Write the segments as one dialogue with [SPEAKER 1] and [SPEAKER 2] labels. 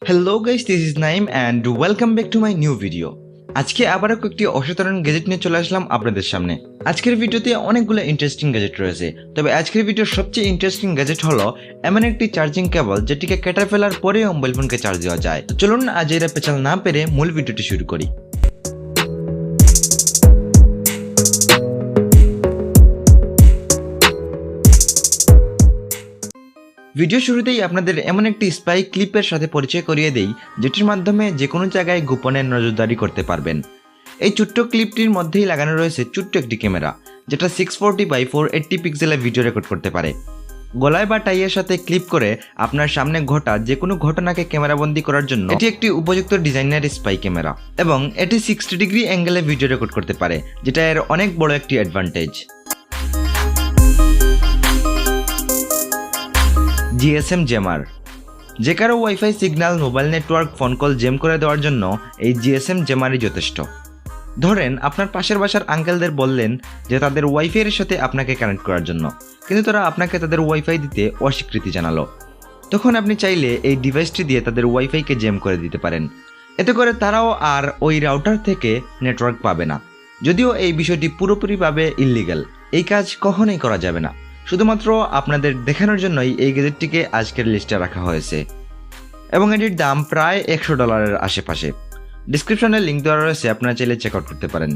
[SPEAKER 1] Hello guys, this is Naim and welcome back to my new video. আজকে আবারও একটি অসাধারণ গ্যাজেট নিয়ে চলে আসলাম আপনাদের সামনে। আজকের ভিডিওতে অনেকগুলো ইন্টারেস্টিং গ্যাজেট রয়েছে, তবে আজকের ভিডিওর সবচেয়ে ইন্টারেস্টিং গ্যাজেট হলো এমন একটি চার্জিং কেবল যেটিকে কেটে ফেলার পরেও মোবাইল ফোনকে চার্জ দেওয়া যায়। তো চলুন আজ এরা পেছাল না পেরে মূল ভিডিওটি শুরু করি। ভিডিও শুরুতেই আপনাদের এমন একটি স্পাই ক্লিপের সাথে পরিচয় করিয়ে দেই, যেটির মাধ্যমে যে কোনো জায়গায় গোপনে নজরদারি করতে পারবেন। এই ছোট্ট ক্লিপটির মধ্যেই লাগানো রয়েছে ছোট্ট একটি ক্যামেরা, যেটা 640x480 পিক্সেলে ভিডিও রেকর্ড করতে পারে। গলায় বা টাইয়ের সাথে ক্লিপ করে আপনার সামনে ঘটা যে কোনো ঘটনাকে ক্যামেরাবন্দি করার জন্য এটি একটি উপযুক্ত ডিজাইনের স্পাই ক্যামেরা, এবং এটি 60 ডিগ্রি অ্যাঙ্গেলে ভিডিও রেকর্ড করতে পারে, যেটা এর অনেক বড় একটি অ্যাডভান্টেজ। জিএসএম জ্যামার, যে কারো wifi signal, mobile network, phone call jam করে দেওয়ার জন্য এই জিএসএম জ্যামারই যথেষ্ট। ধরেন আপনার পাশের বাসার আঙ্কেলদের বললেন যে তাদের ওয়াইফাইয়ের সাথে আপনাকে কানেক্ট করার জন্য, কিন্তু তারা আপনাকে তাদের ওয়াইফাই দিতে অস্বীকৃতি জানালো। তখন আপনি চাইলে এই ডিভাইসটি দিয়ে তাদের ওয়াইফাইকে জ্যাম করে দিতে পারেন। এতে করে তারাও আর ওই রাউটার থেকে নেটওয়ার্ক পাবে না। যদিও এই বিষয়টি পুরোপুরিভাবে ইল্লিগ্যাল, এই কাজ কখনোই করা যাবে না। শুধুমাত্র আপনাদের দেখানোর জন্যই এই গ্যাজেটটিকে আজকের লিস্টে রাখা হয়েছে, এবং এটির দাম প্রায় $100 আশেপাশে। ডিসক্রিপশনে লিঙ্ক দেওয়া রয়েছে, আপনারা চাইলে চেক আউট করতে পারেন।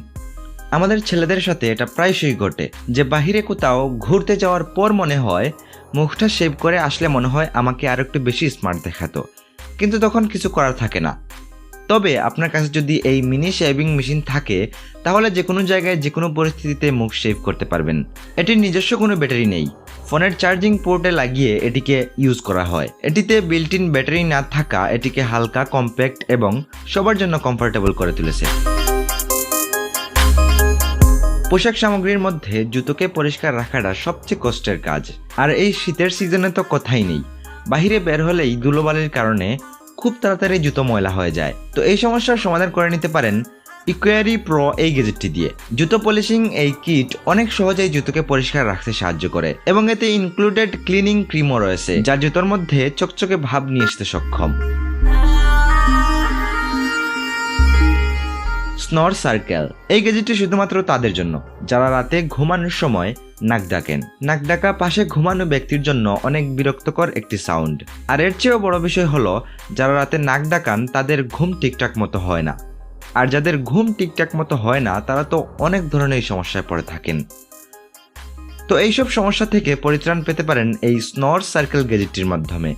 [SPEAKER 1] আমাদের ছেলেদের সাথে এটা প্রায়শই ঘটে যে বাহিরে কোথাও ঘুরতে যাওয়ার পর মনে হয় মুখটা শেভ করে আসলে মনে হয় আমাকে আর একটু বেশি স্মার্ট দেখাতো, কিন্তু তখন কিছু করার থাকে না। তবে আপনার কাছে যদি এই মিনি শেভিং মেশিন থাকে, তাহলে যে কোনো জায়গায় যে কোনো পরিস্থিতিতে মুখ শেভ করতে পারবেন। এটির নিজস্ব কোনো ব্যাটারি নেই, ফোনের চার্জিং পোর্টে লাগিয়ে এটিকে ইউজ করা হয়। এটিতে বিল্ট ইন ব্যাটারি না থাকা এটিকে হালকা, কম্প্যাক্ট এবং সবার জন্য কমফোর্টেবল করে তুলেছে। পোশাক সামগ্রীর মধ্যে জুতোকে পরিষ্কার রাখাটা সবচেয়ে কষ্টের কাজ, আর এই শীতের সিজনে তো কথাই নেই। বাহিরে বের হলেই ধুলোবালির কারণে খুব তাড়াতাড়ি জুতো ময়লা হয়ে যায়। তো এই সমস্যার সমাধান করে নিতে পারেন ইকুয়ারি প্রো এই গ্যাজেটটি দিয়ে। জুতো পলিশিং এই কিট অনেক সহজেই জুতোকে পরিষ্কার রাখতে সাহায্য করে, এবং এতে ইনক্লুডেড ক্লিনিং ক্রিমও রয়েছে, যা জুতোর মধ্যে চকচকে ভাব নিয়ে আসতে সক্ষম। স্নর সার্কেল এই গ্যাজেটটি শুধুমাত্র তাদের জন্য যারা রাতে ঘুমানোর সময় নাক ডাকেন। নাক ডাকা পাশে ঘুমানো ব্যক্তির জন্য অনেক বিরক্তকর একটি সাউন্ড, আর এর চেয়েও বড় বিষয় হলো যারা রাতে নাক ডাকান তাদের ঘুম ঠিকঠাক মতো হয় না, আর যাদের ঘুম ঠিকঠাক মতো হয় না তারা তো অনেক ধরনের সমস্যায় পড়ে থাকেন। তো এইসব সমস্যা থেকে পরিত্রাণ পেতে পারেন এই স্নর সার্কেল গ্যাজেটটির মাধ্যমে।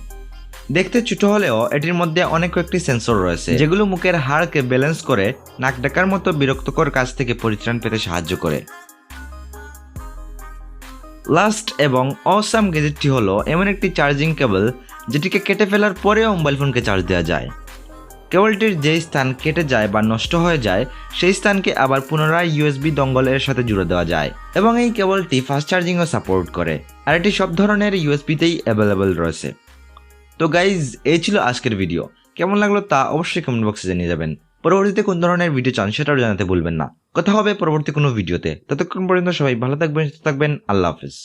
[SPEAKER 1] দেখতে ছোট হলেও এটির মধ্যে অনেক কয়েকটি সেন্সর রয়েছে, যেগুলো মুখের হাড়কে ব্যালেন্স করে নাক ডাকার মতো বিরক্তকর কাজ থেকে পরিত্রাণ পেতে সাহায্য করে। লাস্ট এবং অসাম গ্যাজেটটি হলো এমন একটি চার্জিং কেবল যেটিকে কেটে ফেলার পরেও মোবাইল ফোনকে চার্জ দেওয়া যায়। কেবলটির যেই স্থান কেটে যায় বা নষ্ট হয়ে যায় সেই স্থানকে আবার পুনরায় ইউএসবি ডঙ্গলের সাথে জুড়ে দেওয়া যায়, এবং এই কেবলটি ফাস্ট চার্জিংও সাপোর্ট করে, আর এটি সব ধরনের ইউএসবিতেই অ্যাভেলেবেল রয়েছে। তো গাইজ, এই ছিল আজকের ভিডিও। কেমন লাগলো তা অবশ্যই কমেন্ট বক্সে জানিয়ে যাবেন। পরবর্তীতে কোন ধরনের ভিডিও চান সেটাও জানাতে ভুলবেন না। কথা হবে পরবর্তী কোনো ভিডিওতে। ততক্ষণ পর্যন্ত সবাই ভালো থাকবেন, সুস্থ থাকবেন। আল্লাহ হাফেজ।